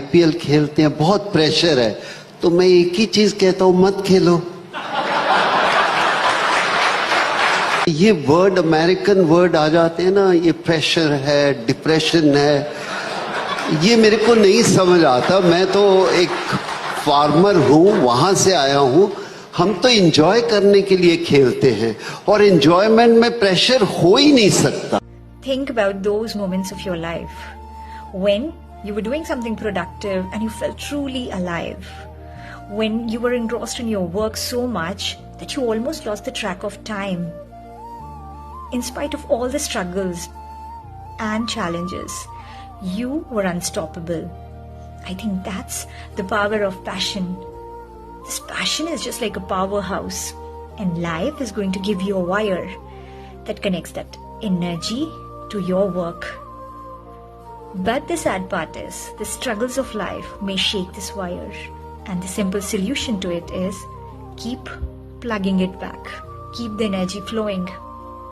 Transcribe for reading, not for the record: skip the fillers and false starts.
IPL खेलते हैं, बहुत प्रेशर है, तो मैं एक ही चीज कहता हूं, मत खेलो। ये वर्ड, अमेरिकन वर्ड आ जाते हैं ना, ये प्रेशर है, डिप्रेशन है, ये मेरे को नहीं समझ आता। मैं तो एक फार्मर हूं, वहां से आया हूं। हम तो एंजॉय करने के लिए खेलते हैं, और एंजॉयमेंट में प्रेशर हो ही नहीं सकता। Think about those moments of your life when you were doing something productive and you felt truly alive. When you were engrossed in your work so much that you almost lost the track of time. In spite of all the struggles and challenges, you were unstoppable. I think that's the power of passion. This passion is just like a powerhouse, and life is going to give you a wire that connects that energy to your work. But the sad part is, the struggles of life may shake this wire, and the simple solution to it is keep plugging it back. Keep the energy flowing.